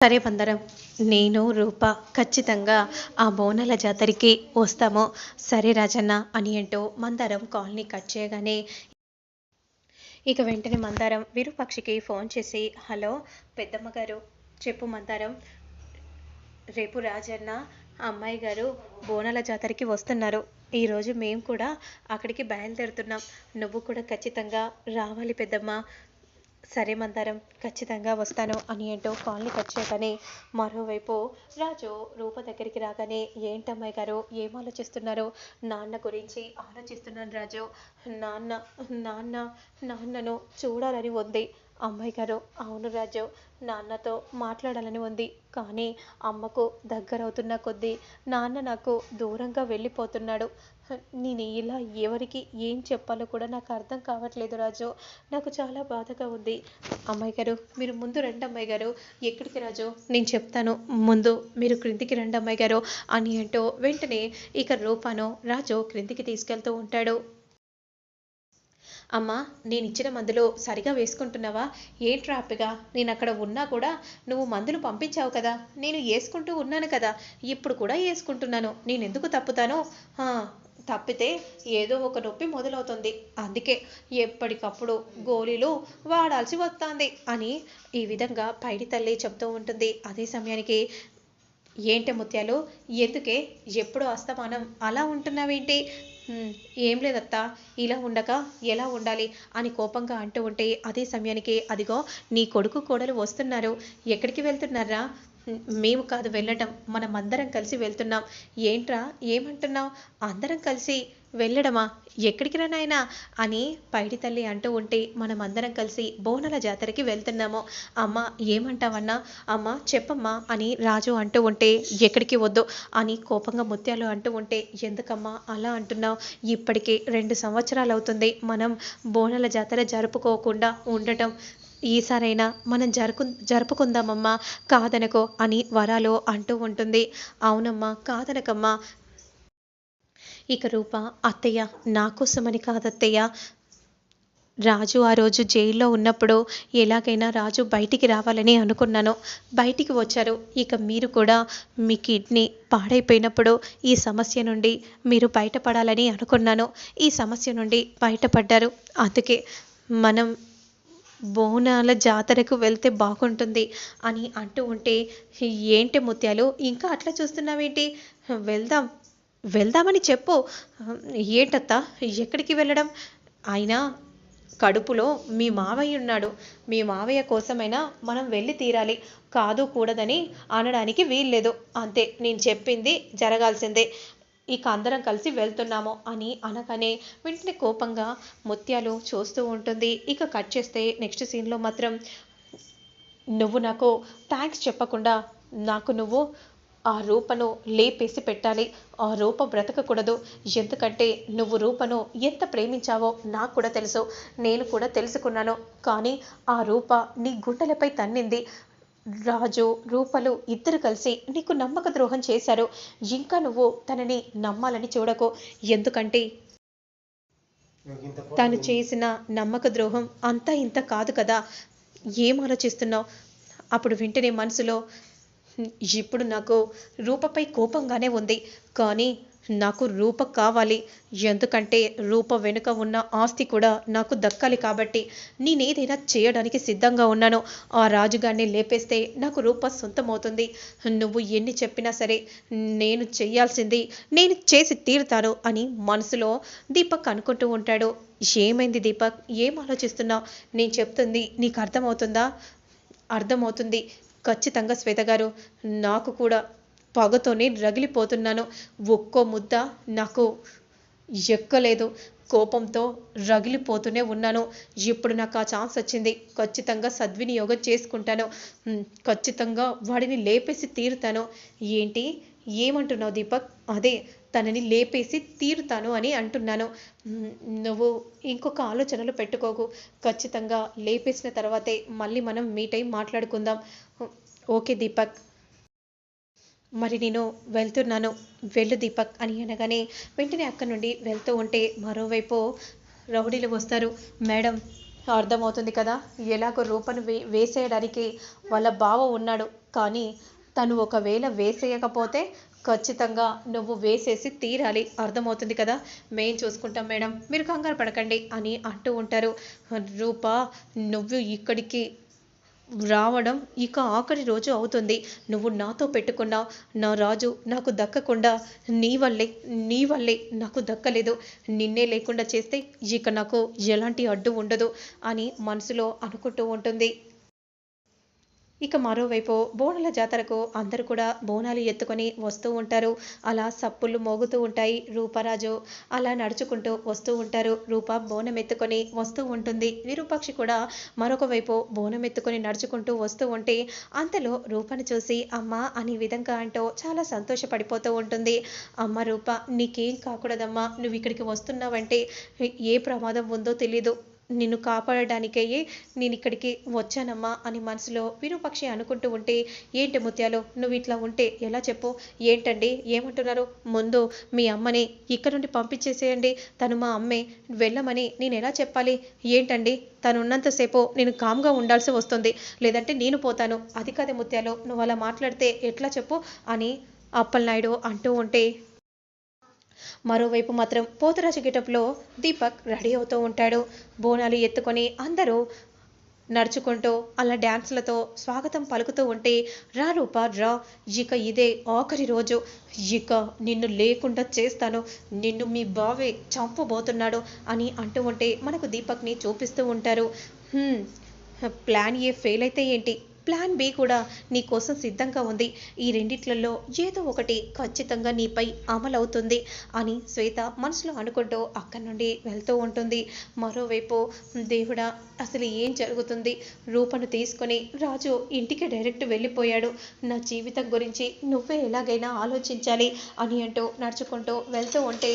సరే బంగారం. నేను, రూప ఖచ్చితంగా ఆ బోనాల జాతరకి వస్తాము. సరే రాజన్న అని అంటూ మందారం కాల్‌ని కట్ చేయగానే, ఇక వెంటనే మందారం విరూపాక్షకి ఫోన్ చేసి, హలో పెద్దమ్మ గారు, చెప్పు మందారం. రేపు రాజన్న, అమ్మాయి గారు బోనాల జాతరకి వస్తున్నారు. ఈరోజు మేము కూడా అక్కడికి బయలుదేరుతున్నాం. నువ్వు కూడా ఖచ్చితంగా రావాలి పెద్దమ్మ. సరే మందారం, ఖచ్చితంగా వస్తాను అని అంటూ కాల్ని కట్ చేయగానే, మరోవైపు రాజు రూప దగ్గరికి రాగానే, ఏంటమ్మాయి గారు ఏం ఆలోచిస్తున్నారు? నాన్న గురించి ఆలోచిస్తున్నాను రాజు. నాన్న నాన్న నాన్నను చూడాలని ఉంది అమ్మాయి గారు. అవును రాజు, నాన్నతో మాట్లాడాలని ఉంది. కానీ అమ్మకు దగ్గరవుతున్న కొద్దీ నాన్న నాకు దూరంగా వెళ్ళిపోతున్నాడు. నేను ఇలా ఎవరికి ఏం చెప్పాలో కూడా నాకు అర్థం కావట్లేదు రాజు. నాకు చాలా బాధగా ఉంది. అమ్మాయి గారు, మీరు ముందు రండి అమ్మాయి గారు. ఎక్కడికి రాజు? నేను చెప్తాను, ముందు మీరు క్రిందికి రండి అమ్మాయి గారు అని అంటూ వెంటనే ఇక రూపాను రాజు క్రిందికి తీసుకెళ్తూ ఉంటాడు. అమ్మా, నేనిచ్చిన మందులు సరిగా వేసుకుంటున్నావా? ఏంట్రా అప్పగా, నేను అక్కడ ఉన్నా కూడా నువ్వు మందులు పంపించావు కదా, నేను వేసుకుంటూ ఉన్నాను కదా, ఇప్పుడు కూడా వేసుకుంటున్నాను. నేనెందుకు తప్పుతాను? తప్పితే ఏదో ఒక నొప్పి మొదలవుతుంది. అందుకే ఎప్పటికప్పుడు గోళీలు వాడాల్సి వస్తుంది అని ఈ విధంగా పైడి తల్లి చెప్తూ ఉంటుంది. అదే సమయానికి, ఏంటి ముత్యాలు, ఎందుకే ఎప్పుడు అస్తమానం అలా ఉంటున్నావేంటి? ఏం లేదత్తా, ఇలా ఉండక ఎలా ఉండాలి అని కోపంగా అంటూ ఉంటే, అదే సమయానికి అదిగో నీ కొడుకు కోడలు వస్తున్నారు. ఎక్కడికి వెళ్తున్నారా? మేము కాదు వెళ్ళటం, మనమందరం కలిసి వెళ్తున్నాం. ఏంట్రా ఏమంటున్నావు? అందరం కలిసి వెళ్ళడమా? ఎక్కడికి రా నాయనా అని పైడి తల్లి అంటూ ఉంటే, మనమందరం కలిసి బోనాల జాతరకి వెళ్తున్నాము. అమ్మ ఏమంటావన్నా? అమ్మ చెప్పమ్మా అని రాజు అంటూ ఉంటే, ఎక్కడికి వద్దు అని కోపంగా ముత్యాలు అంటూ ఉంటే, ఎందుకమ్మా అలా అంటున్నావు? ఇప్పటికే 2 సంవత్సరాలు అవుతుంది మనం బోనాల జాతర జరుపుకోకుండా ఉండటం. ఈసారైనా మనం జరుపుకుందామమ్మా, కాదనకో అని వరాలు అంటూ ఉంటుంది. అవునమ్మా, కాదనకమ్మా. ఇక రూప, అత్తయ్య నా కోసమని కాదత్తయ్య, రాజు ఆ రోజు జైల్లో ఉన్నప్పుడు ఎలాగైనా రాజు బయటికి రావాలని అనుకున్నాను. బయటికి వచ్చారు. ఇక మీరు కూడా మీ కిడ్నీ పాడైపోయినప్పుడు ఈ సమస్య నుండి మీరు బయటపడాలని అనుకున్నాను. ఈ సమస్య నుండి బయటపడ్డారు. అందుకే మనం బోనాల జాతరకు వెళ్తే బాగుంటుంది అని అంటూ ఉంటే, ఏంటి ముత్యాలు ఇంకా అట్లా చూస్తున్నావేంటి? వెళ్దాం, వెళ్దామని చెప్పు. ఏంటత్తా, ఎక్కడికి వెళ్ళడం? అయినా కడుపులో మీ మావయ్య ఉన్నాడు. మీ మావయ్య కోసమైనా మనం వెళ్ళి తీరాలి. కాదు కూడదని అనడానికి వీల్లేదు. అంతే, నేను చెప్పింది జరగాల్సిందే. ఇక అందరం కలిసి వెళ్తున్నాము అని అనగానే వెంటనే కోపంగా ముత్యాలు చూస్తూ ఉంటుంది. ఇక కట్ చేస్తే నెక్స్ట్ సీన్లో మాత్రం, నువ్వు నాకు థ్యాంక్స్ చెప్పకుండా నాకు నువ్వు ఆ రూపను లేపేసి పెట్టాలి. ఆ రూప బ్రతకకూడదు. ఎందుకంటే నువ్వు రూపను ఎంత ప్రేమించావో నాకు కూడా తెలుసు. నేను కూడా తెలుసుకున్నాను. కానీ ఆ రూప నీ గుండెలపై తన్నింది. రాజు, రూపలు ఇద్దరు కలిసి నీకు నమ్మక ద్రోహం చేశారు. ఇంకా నువ్వు తనని నమ్మాలని చూడకు. ఎందుకంటే తను చేసిన నమ్మక ద్రోహం అంతా ఇంత కాదు కదా. ఏం ఆలోచిస్తున్నావు? అప్పుడు వెంటనే మనసులో, ఇప్పుడు నాకు రూపపై కోపంగానే ఉంది. కానీ నాకు రూప కావాలి. ఎందుకంటే రూప వెనుక ఉన్న ఆస్తి కూడా నాకు దక్కాలి కాబట్టి నేనేదైనా చేయడానికి సిద్ధంగా ఉన్నాను. ఆ రాజుగారిని లేపేస్తే నాకు రూప సొంతమవుతుంది. నువ్వు ఎన్ని చెప్పినా సరే నేను చెయ్యాల్సింది నేను చేసి తీరుతాను అని మనసులో దీపక్ అనుకుంటూ ఉంటాడు. ఏమైంది దీపక్, ఏం ఆలోచిస్తున్నావు? నేను చెప్తుంది నీకు అర్థమవుతుందా? అర్థమవుతుంది. ఖచ్చితంగా శ్వేత గారు, నాకు కూడా పగతోనే రగిలిపోతున్నాను. ఒక్కో ముద్ద నాకు ఎక్కలేదు. కోపంతో రగిలిపోతూనే ఉన్నాను. ఇప్పుడు నాకు ఆ ఛాన్స్ వచ్చింది. ఖచ్చితంగా సద్వినియోగం చేసుకుంటాను. ఖచ్చితంగా వాడిని లేపేసి తీరుతాను. ఏంటి ఏమంటున్నావు దీపక్? అదే, తనని లేపేసి తీరుతాను అని అంటున్నాను. నువ్వు ఇంకొక ఆలోచనలు పెట్టుకోకు. ఖచ్చితంగా లేపేసిన తర్వాతే మళ్ళీ మనం మీట్ అయి మాట్లాడుకుందాం. ఓకే దీపక్, మరి నేను వెళ్తున్నాను, వెళ్ళు దీపక్ అని అనగానే వెంటనే అక్కడి నుండి వెళ్తూ ఉంటే, మరోవైపు రౌడీలు వస్తారు. మేడం, అర్థమవుతుంది కదా, ఎలాగో రూపను వేసేయడానికి వాళ్ళ బావ ఉన్నాడు. కానీ తను ఒకవేళ వేసేయకపోతే ఖచ్చితంగా నువ్వు వేసేసి తీరాలి. అర్థమవుతుంది కదా? మేం చూసుకుంటాం మేడం, మీరు కంగారు పడకండి అని అంటూ ఉంటారు. రూప, నువ్వు ఇక్కడికి రావడం ఇక ఆఖరి రోజు అవుతుంది. నువ్వు నాతో పెట్టుకున్న నా రాజు నాకు దక్కకుండా నీ వల్లే నాకు దక్కలేదు. నిన్నే లేకుండా చేస్తే ఇక నాకు ఎలాంటి అడ్డు ఉండదు అని మనసులో అనుకుంటూ ఉంటుంది. ఇక మరోవైపు బోనాల జాతరకు అందరూ కూడా బోనాలు ఎత్తుకొని వస్తూ ఉంటారు. అలా సప్పుళ్ళు మోగుతూ ఉంటాయి. రూపరాజు అలా నడుచుకుంటూ వస్తూ ఉంటారు. రూప బోనం ఎత్తుకొని వస్తూ ఉంటుంది. విరూపాక్షి కూడా మరొక వైపు బోనం ఎత్తుకొని నడుచుకుంటూ వస్తూ ఉంటే అంతలో రూపను చూసి అమ్మ అనే విధంగా అంటూ చాలా సంతోషపడిపోతూ ఉంటుంది. అమ్మ రూప, నీకేం కాకూడదమ్మా, నువ్వు ఇక్కడికి వస్తున్నావంటే ఏ ప్రమాదం ఉందో తెలీదు, నిన్ను కాపాడడానికయ్యే నేను ఇక్కడికి వచ్చానమ్మా అని మనసులో విరూపాక్షి అనుకుంటూ ఉంటే, ఏంటి ముత్యాలు నువ్వు ఇట్లా ఉంటే ఎలా చెప్పు? ఏంటండి ఏమంటున్నారు? ముందు మీ అమ్మని ఇక్కడ నుండి పంపించేసేయండి. తను మా అమ్మే, వెళ్ళమని నేను ఎలా చెప్పాలి? ఏంటండి, తను ఉన్నంతసేపు నేను కామ్గా ఉండాల్సి వస్తుంది, లేదంటే నేను పోతాను. అది కాదు ముత్యాలు, నువ్వు అలా మాట్లాడితే ఎట్లా చెప్పు అని అప్పలనాయుడు అంటూ ఉంటే, మరోవైపు మాత్రం పోతరాజు గెటప్లో దీపక్ రెడీ అవుతూ ఉంటాడు. బోనాలు ఎత్తుకొని అందరూ నడుచుకుంటూ అలా డ్యాన్స్లతో స్వాగతం పలుకుతూ ఉంటే, రా రూపా రా, ఇక ఇదే ఆఖరి రోజు, ఇక నిన్ను లేకుండా చేస్తాను, నిన్ను మీ బావే చంపబోతున్నాడు అని అంటూ ఉంటే మనకు దీపక్ని చూపిస్తూ ఉంటారు. ప్లాన్ ఏ ఫెయిల్ అయితే ఏంటి, ప్లాన్ బి కూడా నీ కోసం సిద్ధంగా ఉంది. ఈ రెండిట్లలో ఏదో ఒకటి ఖచ్చితంగా నీపై అమలవుతుంది అని శ్వేత మనసులో అనుకుంటూ అక్కడి నుండి వెళ్తూ ఉంటుంది. మరోవైపు దేవుడా, అసలు ఏం జరుగుతుంది? రూపను తీసుకొని రాజు ఇంటికి డైరెక్ట్ వెళ్ళిపోయాడు. నా జీవితం గురించి నువ్వే ఎలాగైనా ఆలోచించాలి అని అంటూ నడుచుకుంటూ వెళ్తూ ఉంటే,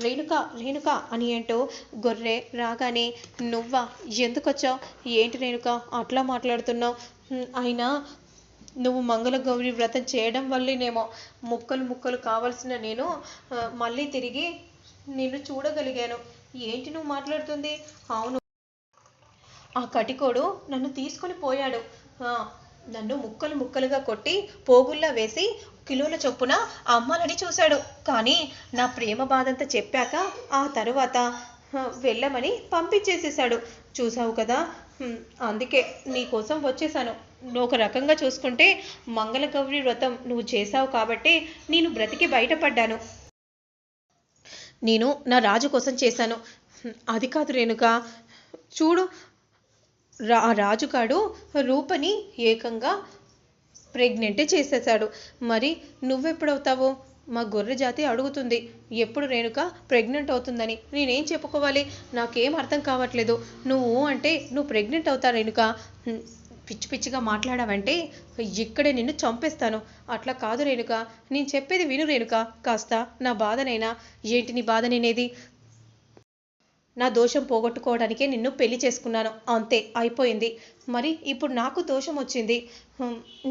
రేణుక అని అంటూ గొర్రె రాగానే, నువ్వా, ఎందుకొచ్చావు? ఏంటి రేణుక అట్లా మాట్లాడుతున్నావు? అయినా నువ్వు మంగళగౌరి వ్రతం చేయడం వల్లేనేమో ముక్కలు కావాల్సిన నేను మళ్ళీ తిరిగి నిన్ను చూడగలిగాను. ఏంటి నువ్వు మాట్లాడుతుంది? అవును, ఆ కటికోడు నన్ను తీసుకొని పోయాడు. నన్ను ముక్కలుగా కొట్టి పోగుల్లా వేసి కిలోల చొప్పున అమ్మాలని చూశాడు. కానీ నా ప్రేమ బాధంతా చెప్పాక ఆ తరువాత వెళ్ళమని పంపించేసేసాడు. చూసావు కదా, అందుకే నీకోసం వచ్చేసాను. నువ్వు ఒక రకంగా చూసుకుంటే మంగళగౌరి వ్రతం నువ్వు చేశావు కాబట్టి నేను బ్రతికి బయటపడ్డాను. నేను నా రాజు కోసం చేశాను. అది కాదు రేణుక, చూడు, రాజుగాడు రూపని ఏకంగా ప్రెగ్నెంటే చేసేసాడు. మరి నువ్వెప్పుడవుతావు? మా గొర్రె జాతి అడుగుతుంది ఎప్పుడు రేణుక ప్రెగ్నెంట్ అవుతుందని. నేనేం చెప్పుకోవాలి? నాకేం అర్థం కావట్లేదు. నువ్వు అంటే నువ్వు ప్రెగ్నెంట్ అవుతా రేణుక, పిచ్చిగా మాట్లాడావంటే ఇక్కడే నిన్ను చంపేస్తాను. అట్లా కాదు రేణుక, నేను చెప్పేది విను రేణుక, కాస్త నా బాధనైనా. ఏంటి నీ బాధ? నేనేది నా దోషం పోగొట్టుకోవడానికే నిన్ను పెళ్లి చేసుకున్నాను, అంతే, అయిపోయింది. మరి ఇప్పుడు నాకు దోషం వచ్చింది.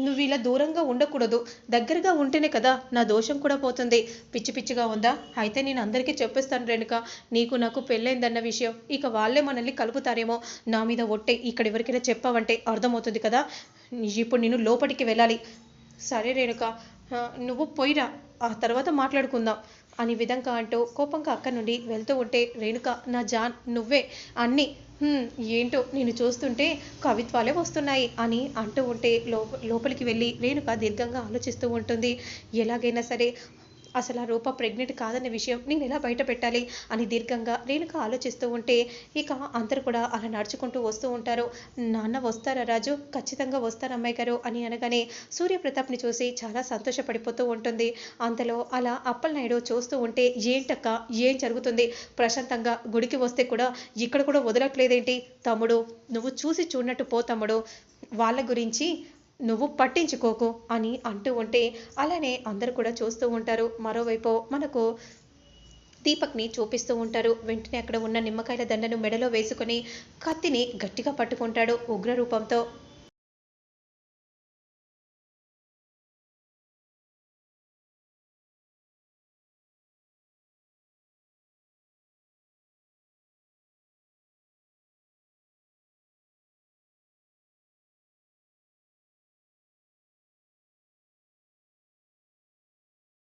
నువ్వు ఇలా దూరంగా ఉండకూడదు, దగ్గరగా ఉంటేనే కదా నా దోషం కూడా పోతుంది. పిచ్చిగా ఉందా? అయితే నేను అందరికీ చెప్పేస్తాను రేణుక, నీకు నాకు పెళ్ళైందన్న విషయం. ఇక వాళ్ళే మనల్ని కలుపుతారేమో. నా మీద ఒట్టే, ఇక్కడ ఎవరికైనా చెప్పావంటే అర్థమవుతుంది కదా. ఇప్పుడు నేను లోపలికి వెళ్ళాలి. సరే రేణుక, నువ్వు పోయిరా, ఆ తర్వాత మాట్లాడుకుందాం అని విధంగా అంటూ కోపంగా అక్కడి నుండి వెళ్తూ ఉంటే, రేణుక నా జాన్, నువ్వే అన్నీ, ఏంటో నేను చూస్తుంటే కవిత్వాలే వస్తున్నాయి అని అంటూ ఉంటే లోపలికి వెళ్ళి రేణుక దీర్ఘంగా ఆలోచిస్తూ ఉంటుంది. ఎలాగైనా సరే అసలు ఆ రూప ప్రెగ్నెంట్ కాదనే విషయం నేను ఎలా బయట పెట్టాలి అని దీర్ఘంగా రేణుక ఆలోచిస్తూ ఉంటే, ఇక అందరూ కూడా అలా నడుచుకుంటూ వస్తూ ఉంటారు. నాన్న వస్తారా రాజు? ఖచ్చితంగా వస్తారు అమ్మాయి గారు అని అనగానే సూర్యప్రతాప్ని చూసి చాలా సంతోషపడిపోతూ ఉంటుంది. అంతలో అలా అప్పలనాయుడు చూస్తూ ఉంటే, ఏంటక్క ఏం జరుగుతుంది? ప్రశాంతంగా గుడికి వస్తే కూడా ఇక్కడ కూడా వదలట్లేదేంటి? తమ్ముడు, నువ్వు చూసి చూడనట్టు పో తమ్ముడు, వాళ్ళ గురించి నువ్వు పట్టించుకోకు అని అంటూ ఉంటే అలానే అందరూ కూడా చూస్తూ ఉంటారు. మరోవైపు మనకు దీపక్ని చూపిస్తూ ఉంటారు. వెంటనే అక్కడ ఉన్న నిమ్మకాయల దండను మెడలో వేసుకొని కత్తిని గట్టిగా పట్టుకుంటాడు ఉగ్ర రూపంతో.